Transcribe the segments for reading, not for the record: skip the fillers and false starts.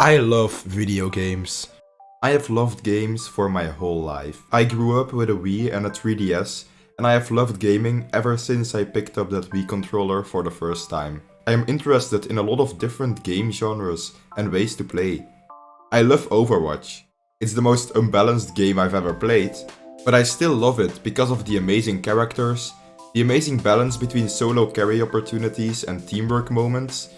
I love video games. I have loved games for my whole life. I grew up with a Wii and a 3DS, and I have loved gaming ever since I picked up that Wii controller for the first time. I am interested in a lot of different game genres and ways to play. I love Overwatch. It's the most unbalanced game I've ever played, but I still love it because of the amazing characters, the amazing balance between solo carry opportunities and teamwork moments,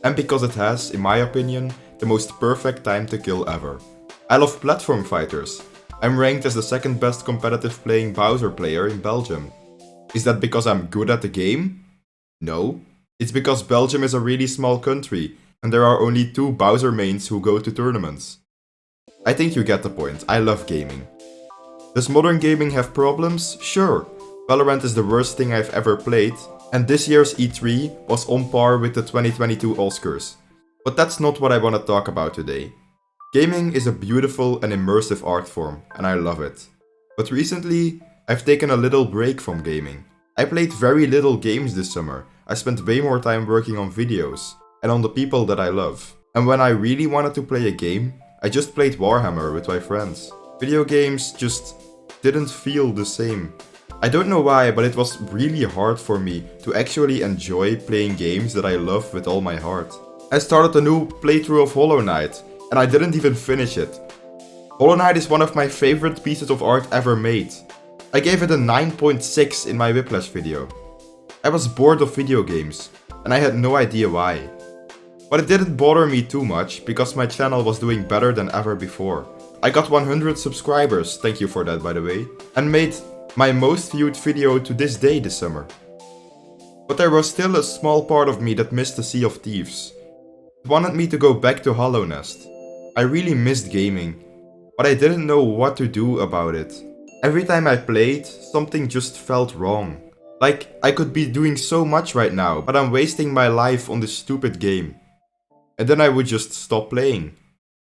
and because it has, in my opinion, the most perfect time to kill ever. I love platform fighters. I'm ranked as the second best competitive playing Bowser player in Belgium. Is that because I'm good at the game? No. It's because Belgium is a really small country, and there are only two Bowser mains who go to tournaments. I think you get the point, I love gaming. Does modern gaming have problems? Sure. Valorant is the worst thing I've ever played, and this year's E3 was on par with the 2022 Oscars. But that's not what I want to talk about today. Gaming is a beautiful and immersive art form, and I love it. But recently, I've taken a little break from gaming. I played very little games this summer. I spent way more time working on videos, and on the people that I love. And when I really wanted to play a game, I just played Warhammer with my friends. Video games just didn't feel the same. I don't know why, but it was really hard for me to actually enjoy playing games that I love with all my heart. I started a new playthrough of Hollow Knight, and I didn't even finish it. Hollow Knight is one of my favorite pieces of art ever made. I gave it a 9.6 in my Whiplash video. I was bored of video games, and I had no idea why. But it didn't bother me too much, because my channel was doing better than ever before. I got 100 subscribers, thank you for that by the way, and made my most viewed video to this day this summer. But there was still a small part of me that missed the Sea of Thieves. It wanted me to go back to Hollow Nest. I really missed gaming, but I didn't know what to do about it. Every time I played, something just felt wrong. Like I could be doing so much right now, but I'm wasting my life on this stupid game. And then I would just stop playing.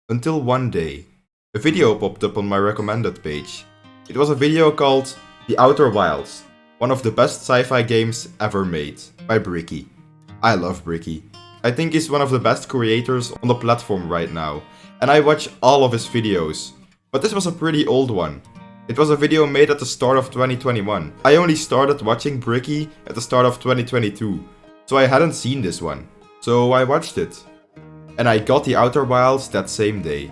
Until one day, a video popped up on my recommended page. It was a video called The Outer Wilds, one of the best sci-fi games ever made, by Bricky. I love Bricky. I think he's one of the best creators on the platform right now, and I watch all of his videos. But this was a pretty old one. It was a video made at the start of 2021. I only started watching Bricky at the start of 2022, so I hadn't seen this one. So I watched it. And I got The Outer Wilds that same day.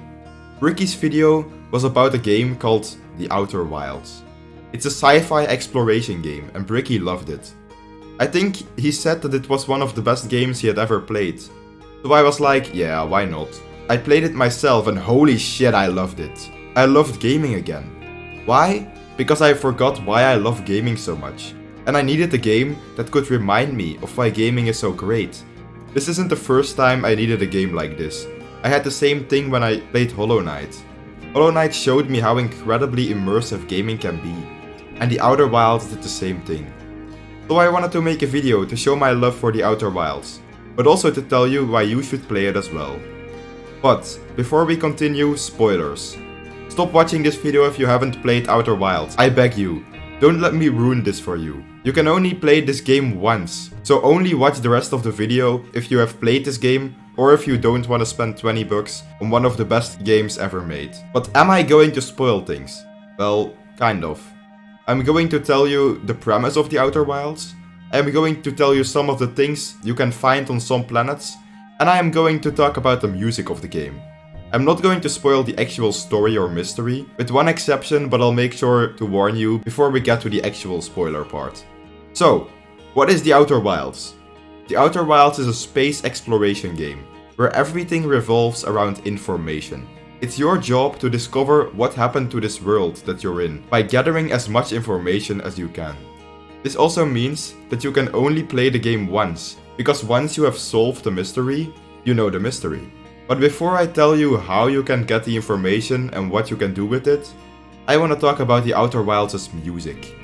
Bricky's video was about a game called The Outer Wilds. It's a sci-fi exploration game, and Bricky loved it. I think he said that it was one of the best games he had ever played. So I was like, yeah, why not? I played it myself and holy shit, I loved it. I loved gaming again. Why? Because I forgot why I love gaming so much. And I needed a game that could remind me of why gaming is so great. This isn't the first time I needed a game like this. I had the same thing when I played Hollow Knight. Hollow Knight showed me how incredibly immersive gaming can be. And The Outer Wilds did the same thing. So I wanted to make a video to show my love for The Outer Wilds, but also to tell you why you should play it as well. But, before we continue, spoilers. Stop watching this video if you haven't played Outer Wilds, I beg you. Don't let me ruin this for you. You can only play this game once, so only watch the rest of the video if you have played this game, or if you don't want to spend 20 bucks on one of the best games ever made. But am I going to spoil things? Well, kind of. I'm going to tell you the premise of The Outer Wilds, I'm going to tell you some of the things you can find on some planets, and I am going to talk about the music of the game. I'm not going to spoil the actual story or mystery, with one exception, but I'll make sure to warn you before we get to the actual spoiler part. So, what is The Outer Wilds? The Outer Wilds is a space exploration game, where everything revolves around information. It's your job to discover what happened to this world that you're in, by gathering as much information as you can. This also means that you can only play the game once, because once you have solved the mystery, you know the mystery. But before I tell you how you can get the information and what you can do with it, I want to talk about The Outer Wilds' music.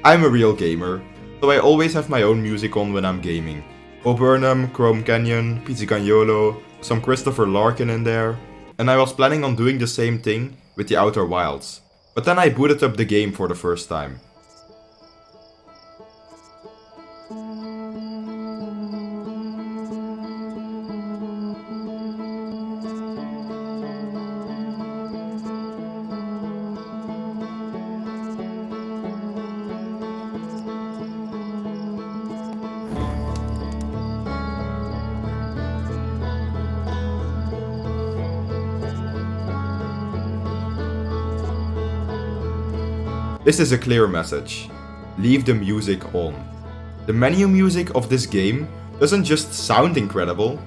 I'm a real gamer, so I always have my own music on when I'm gaming. Bo Burnham, Chrome Canyon, Pizzicagnolo, some Christopher Larkin in there. And I was planning on doing the same thing with The Outer Wilds. But then I booted up the game for the first time. This is a clear message. Leave the music on. The menu music of this game doesn't just sound incredible,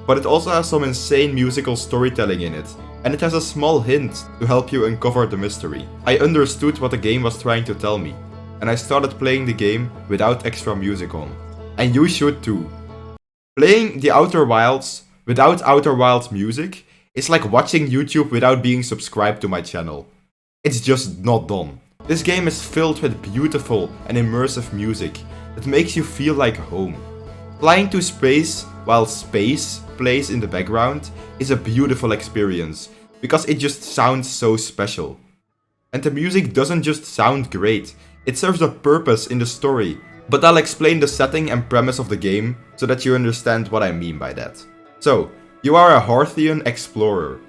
but it also has some insane musical storytelling in it, and it has a small hint to help you uncover the mystery. I understood what the game was trying to tell me, and I started playing the game without extra music on. And you should too. Playing The Outer Wilds without Outer Wilds music is like watching YouTube without being subscribed to my channel. It's just not done. This game is filled with beautiful and immersive music that makes you feel like home. Flying to space while space plays in the background is a beautiful experience because it just sounds so special. And the music doesn't just sound great, it serves a purpose in the story. But I'll explain the setting and premise of the game so that you understand what I mean by that. So, you are a Hearthian explorer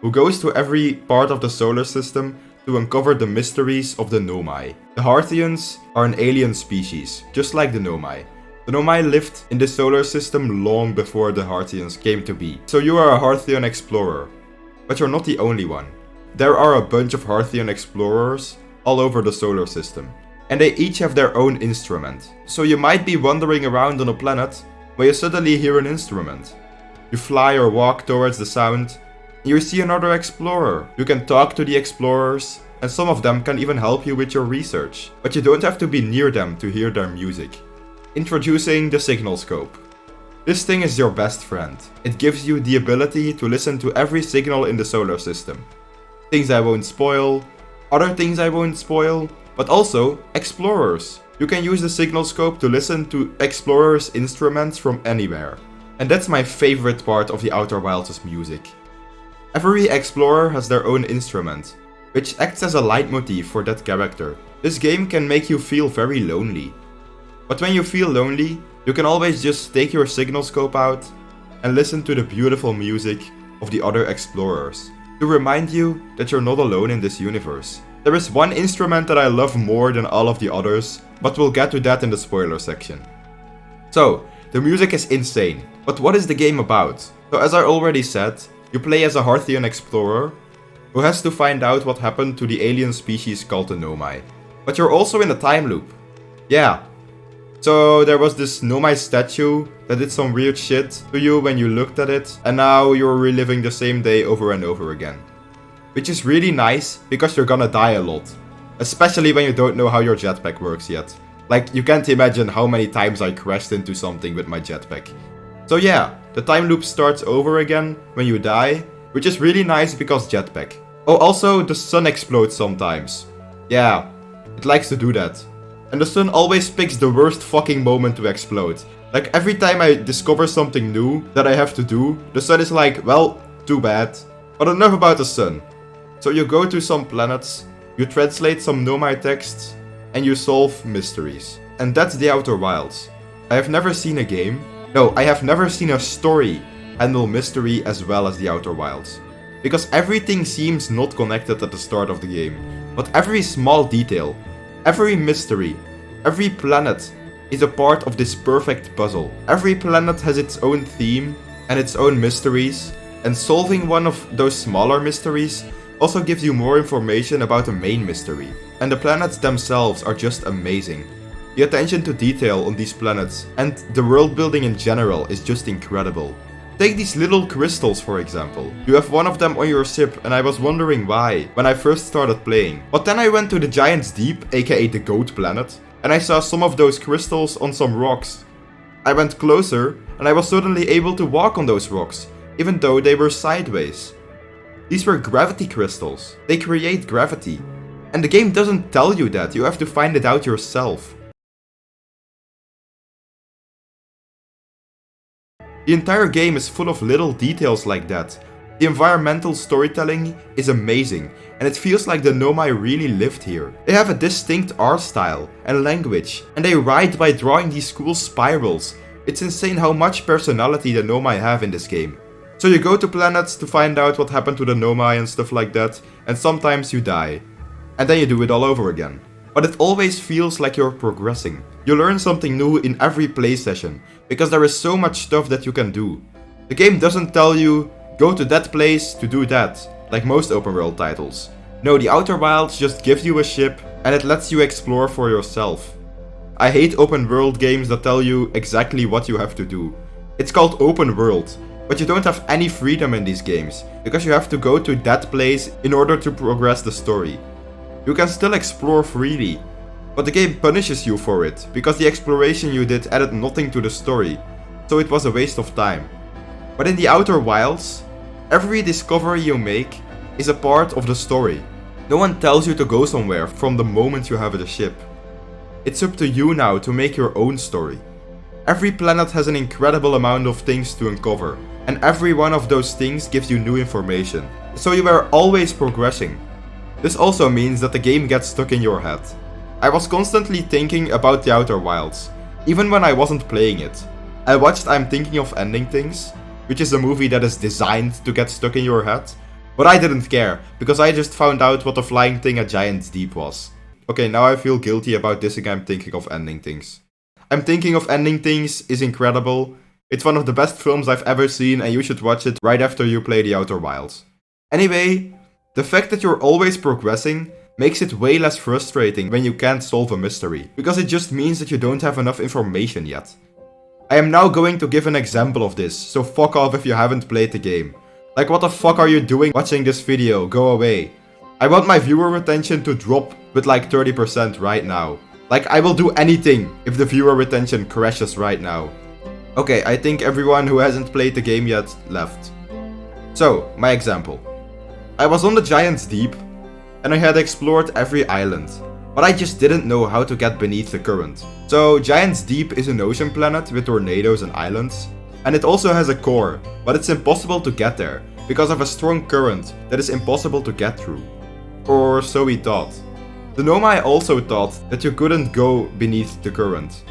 who goes to every part of the solar system to uncover the mysteries of the Nomai. The Hearthians are an alien species, just like the Nomai. The Nomai lived in the solar system long before the Hearthians came to be. So you are a Hearthian explorer, but you're not the only one. There are a bunch of Hearthian explorers all over the solar system, and they each have their own instrument. So you might be wandering around on a planet where you suddenly hear an instrument. You fly or walk towards the sound, and you see another explorer. You can talk to the explorers, and some of them can even help you with your research, but you don't have to be near them to hear their music. Introducing the Signal Scope. This thing is your best friend. It gives you the ability to listen to every signal in the solar system. Things I won't spoil, other things I won't spoil, but also explorers. You can use the Signal Scope to listen to explorers' instruments from anywhere. And that's my favorite part of the Outer Wilds' music. Every explorer has their own instrument, which acts as a leitmotif for that character. This game can make you feel very lonely. But when you feel lonely, you can always just take your Signal Scope out and listen to the beautiful music of the other explorers to remind you that you're not alone in this universe. There is one instrument that I love more than all of the others, but we'll get to that in the spoiler section. So, the music is insane, but what is the game about? So as I already said, you play as a Hearthian explorer who has to find out what happened to the alien species called the Nomai. But you're also in a time loop. Yeah. So there was this Nomai statue that did some weird shit to you when you looked at it, and now you're reliving the same day over and over again. Which is really nice, because you're gonna die a lot. Especially when you don't know how your jetpack works yet. Like, you can't imagine how many times I crashed into something with my jetpack. So yeah, the time loop starts over again when you die, which is really nice because jetpack. Oh, also, the sun explodes sometimes. Yeah, it likes to do that. And the sun always picks the worst fucking moment to explode. Like, every time I discover something new that I have to do, the sun is like, well, too bad. But enough about the sun. So you go to some planets, you translate some Nomai texts, and you solve mysteries. And that's the Outer Wilds. I have never seen a game, no, I have never seen a story handle mystery as well as the Outer Wilds. Because everything seems not connected at the start of the game, but every small detail, every mystery, every planet is a part of this perfect puzzle. Every planet has its own theme and its own mysteries, and solving one of those smaller mysteries also gives you more information about the main mystery. And the planets themselves are just amazing. The attention to detail on these planets and the world building in general is just incredible. Take these little crystals for example. You have one of them on your ship and I was wondering why when I first started playing. But then I went to the Giant's Deep, aka the Goat Planet, and I saw some of those crystals on some rocks. I went closer and I was suddenly able to walk on those rocks, even though they were sideways. These were gravity crystals. They create gravity. And the game doesn't tell you that, you have to find it out yourself. The entire game is full of little details like that. The environmental storytelling is amazing, and it feels like the Nomai really lived here. They have a distinct art style and language, and they write by drawing these cool spirals. It's insane how much personality the Nomai have in this game. So you go to planets to find out what happened to the Nomai and stuff like that, and sometimes you die. And then you do it all over again. But it always feels like you're progressing. You learn something new in every play session, because there is so much stuff that you can do. The game doesn't tell you, go to that place to do that, like most open world titles. No, the Outer Wilds just gives you a ship and it lets you explore for yourself. I hate open world games that tell you exactly what you have to do. It's called open world, but you don't have any freedom in these games, because you have to go to that place in order to progress the story. You can still explore freely, but the game punishes you for it, because the exploration you did added nothing to the story, so it was a waste of time. But in the Outer Wilds, every discovery you make is a part of the story. No one tells you to go somewhere from the moment you have the ship. It's up to you now to make your own story. Every planet has an incredible amount of things to uncover, and every one of those things gives you new information, so you are always progressing. This also means that the game gets stuck in your head. I was constantly thinking about the Outer Wilds, even when I wasn't playing it. I watched I'm Thinking of Ending Things, which is a movie that is designed to get stuck in your head, but I didn't care, because I just found out what the flying thing at Giant's Deep was. Okay, now I feel guilty about dissing I'm Thinking of Ending Things. I'm Thinking of Ending Things is incredible. It's one of the best films I've ever seen and you should watch it right after you play the Outer Wilds. Anyway, the fact that you're always progressing makes it way less frustrating when you can't solve a mystery, because it just means that you don't have enough information yet. I am now going to give an example of this, so fuck off if you haven't played the game. Like, what the fuck are you doing watching this video? Go away. I want my viewer retention to drop with like 30% right now. Like, I will do anything if the viewer retention crashes right now. Okay, I think everyone who hasn't played the game yet left. So, my example. I was on the Giant's Deep, and I had explored every island, but I just didn't know how to get beneath the current. So, Giant's Deep is an ocean planet with tornadoes and islands, and it also has a core, but it's impossible to get there, because of a strong current that is impossible to get through. Or so we thought. The Nomai also thought that you couldn't go beneath the current,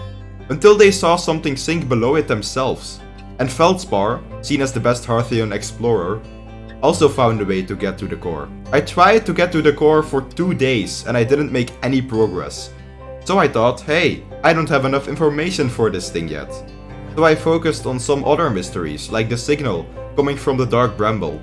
until they saw something sink below it themselves, and Feldspar, seen as the best Hearthian explorer, also found a way to get to the core. I tried to get to the core for 2 days and I didn't make any progress. So I thought, hey, I don't have enough information for this thing yet. So I focused on some other mysteries, like the signal coming from the Dark Bramble.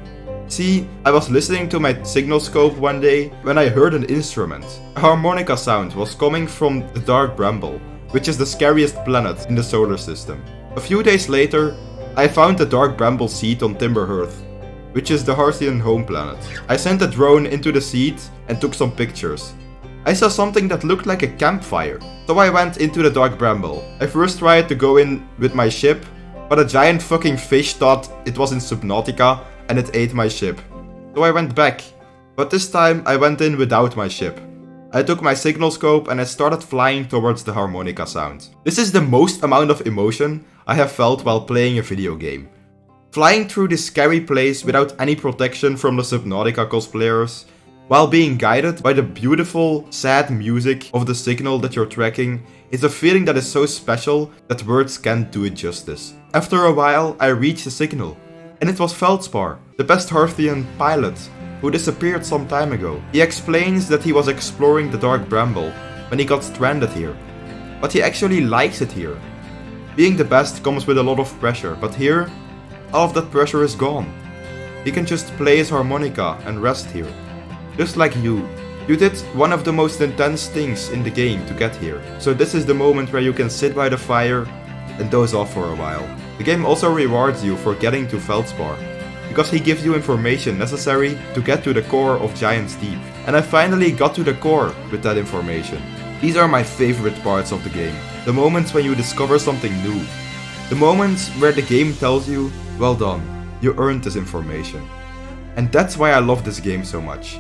See, I was listening to my signal scope one day when I heard an instrument. A harmonica sound was coming from the Dark Bramble, which is the scariest planet in the solar system. A few days later, I found the Dark Bramble seed on Timberhearth, which is the Hearthian home planet. I sent a drone into the seed and took some pictures. I saw something that looked like a campfire, so I went into the Dark Bramble. I first tried to go in with my ship, but a giant fucking fish thought it was in Subnautica and it ate my ship. So I went back, but this time I went in without my ship. I took my signal scope and I started flying towards the harmonica sound. This is the most amount of emotion I have felt while playing a video game. Flying through this scary place without any protection from the Subnautica cosplayers, while being guided by the beautiful, sad music of the signal that you're tracking, is a feeling that is so special that words can't do it justice. After a while, I reached the signal, and it was Feldspar, the best Hearthian pilot, who disappeared some time ago. He explains that he was exploring the Dark Bramble when he got stranded here, but he actually likes it here. Being the best comes with a lot of pressure, but here, all of that pressure is gone. He can just play his harmonica and rest here. Just like you. You did one of the most intense things in the game to get here. So this is the moment where you can sit by the fire and doze off for a while. The game also rewards you for getting to Feldspar, because he gives you information necessary to get to the core of Giant's Deep. And I finally got to the core with that information. These are my favorite parts of the game. The moments when you discover something new. The moments where the game tells you, well done, you earned this information. And that's why I love this game so much.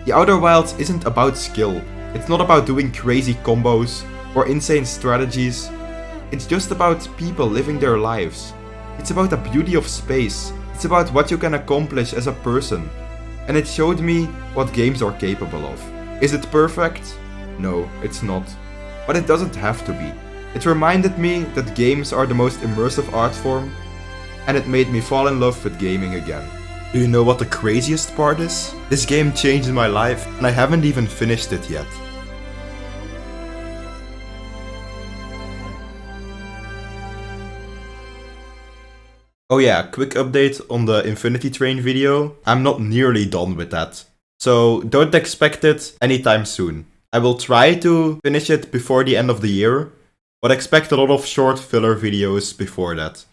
The Outer Wilds isn't about skill. It's not about doing crazy combos or insane strategies. It's just about people living their lives. It's about the beauty of space. It's about what you can accomplish as a person. And it showed me what games are capable of. Is it perfect? No, it's not. But it doesn't have to be. It reminded me that games are the most immersive art form, and it made me fall in love with gaming again. Do you know what the craziest part is? This game changed my life, and I haven't even finished it yet. Oh yeah, quick update on the Infinity Train video. I'm not nearly done with that. so don't expect it anytime soon. I will try to finish it before the end of the year, but expect a lot of short filler videos before that.